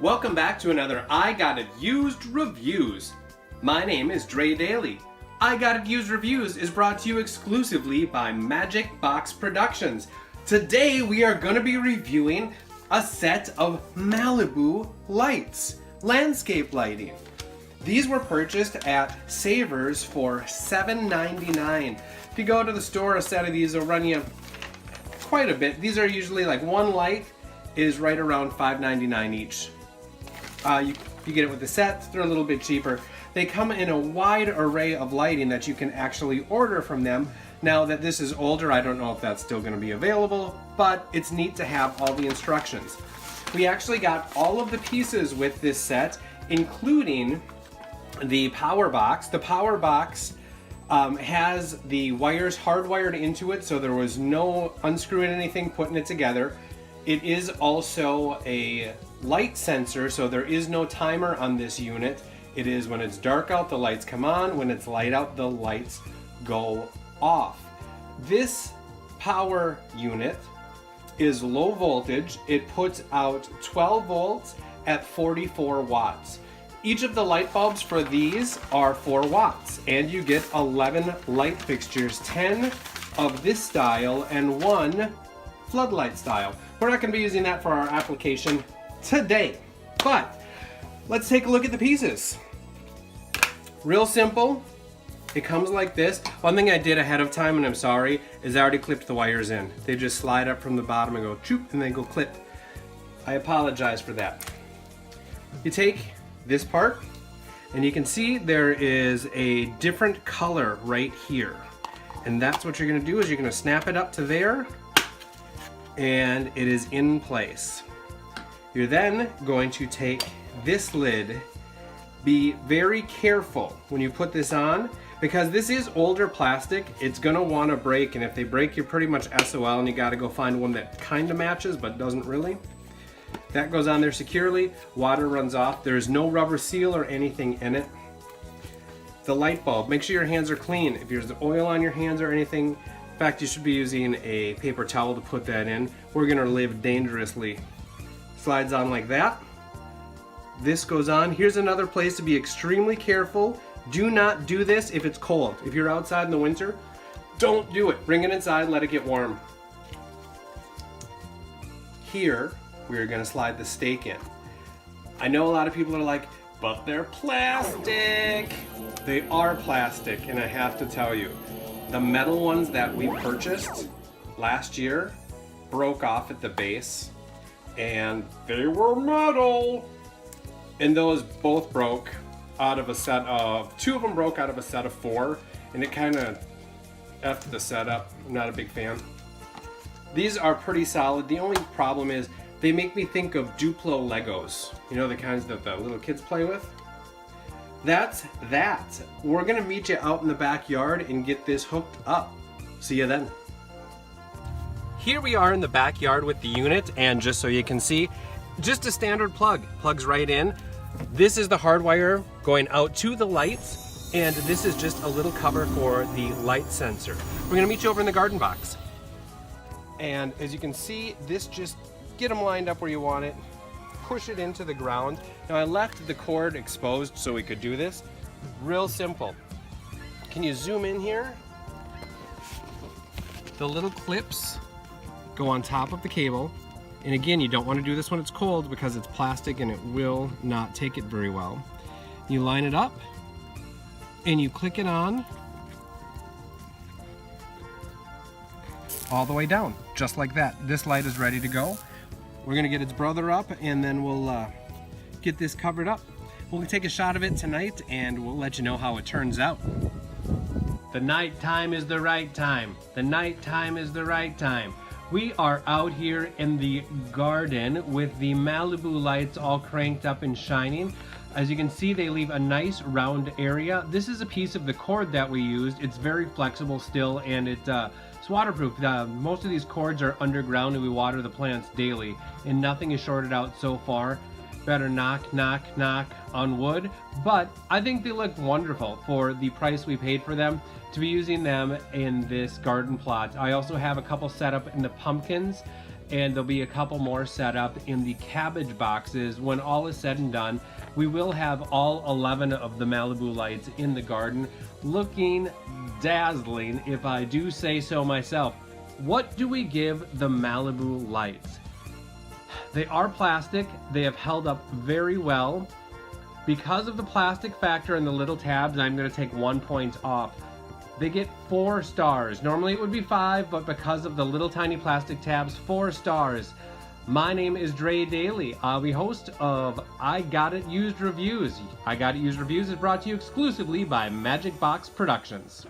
Welcome back to another I Got It Used Reviews. My name is Dre Daly. I Got It Used Reviews is brought to you exclusively by Magic Box Productions. Today we are going to be reviewing a set of Malibu lights, landscape lighting. These were purchased at Savers for $7.99. If you go to the store, a set of these will run you quite a bit. These are usually like one light is right around $5.99 each. You get it with the sets, they're a little bit cheaper. They come in a wide array of lighting that you can actually order from them. Now that this is older, I don't know if that's still going to be available, but it's neat to have all the instructions. We actually got all of the pieces with this set, including the power box. The power box has the wires hardwired into it, so there was no unscrewing anything, putting it together. It is also a light sensor, so there is no timer on this unit. It is when it's dark out, the lights come on. When it's light out, the lights go off. This power unit is low voltage. It puts out 12 volts at 44 watts. Each of the light bulbs for these are 4 watts, and you get 11 light fixtures, 10 of this style and 1 floodlight style. We're not going to be using that for our application today, but let's take a look at the pieces. Real simple. It comes like this. One thing I did ahead of time, and I'm sorry, is I already clipped the wires in. They just slide up from the bottom and go choop, and then go clip. I apologize for that. You take this part, and you can see there is a different color right here. And that's what you're going to do, is you're going to snap it up to there, and it is in place. You're then going to take this lid. Be very careful when you put this on, because this is older plastic. It's gonna want to break, and if they break, you're pretty much SOL, and you got to go find one that kind of matches but doesn't really. That goes on there securely. Water runs off. There's no rubber seal or anything in it. The light bulb, make sure your hands are clean. If there's oil on your hands or anything, in fact, you should be using a paper towel to put that in. We're gonna live dangerously. Slides on like that. This goes on. Here's another place to be extremely careful. Do not do this if it's cold. If you're outside in the winter, don't do it. Bring it inside, let it get warm. Here, we're gonna slide the stake in. I know a lot of people are like, but they're plastic. They are plastic, and I have to tell you, the metal ones that we purchased last year broke off at the base, and they were metal. And those both broke out of a set of, 2 of them broke out of a set of 4, and it kind of effed the setup. I'm not a big fan. These are pretty solid. The only problem is they make me think of Duplo Legos. You know, the kinds that the little kids play with? That's that. We're gonna meet you out in the backyard and get this hooked up. See you then. Here we are in the backyard with the unit, and just so you can see, just a standard plug. Plugs right in. This is the hardwire going out to the lights, and this is just a little cover for the light sensor. We're gonna meet you over in the garden box. And as you can see, this just, get them lined up where you want it, push it into the ground. Now I left the cord exposed so we could do this. Real simple. Can you zoom in here? The little clips go on top of the cable. And again, you don't want to do this when it's cold because it's plastic and it will not take it very well. You line it up and you click it on all the way down, just like that. This light is ready to go. We're gonna get its brother up, and then we'll get this covered up. We'll take a shot of it tonight, and we'll let you know how it turns out. The night time is the right time. The night time is the right time. We are out here in the garden with the Malibu lights all cranked up and shining. As you can see, they leave a nice round area. This is a piece of the cord that we used. It's very flexible still, and it's waterproof. Most of these cords are underground, and we water the plants daily, and nothing is shorted out so far. Better knock, knock, knock on wood, but I think they look wonderful for the price we paid for them to be using them in this garden plot. I also have a couple set up in the pumpkins and there'll be a couple more set up in the cabbage boxes. When all is said and done, we will have all 11 of the Malibu lights in the garden, looking dazzling, if I do say so myself. What do we give the Malibu lights? They are plastic. They have held up very well. Because of the plastic factor and the little tabs, I'm going to take 1 point off. They get 4 stars. Normally it would be 5, but because of the little tiny plastic tabs, 4 stars. My name is Dre Daly. I'll be host of I Got It Used Reviews. I Got It Used Reviews is brought to you exclusively by Magic Box Productions.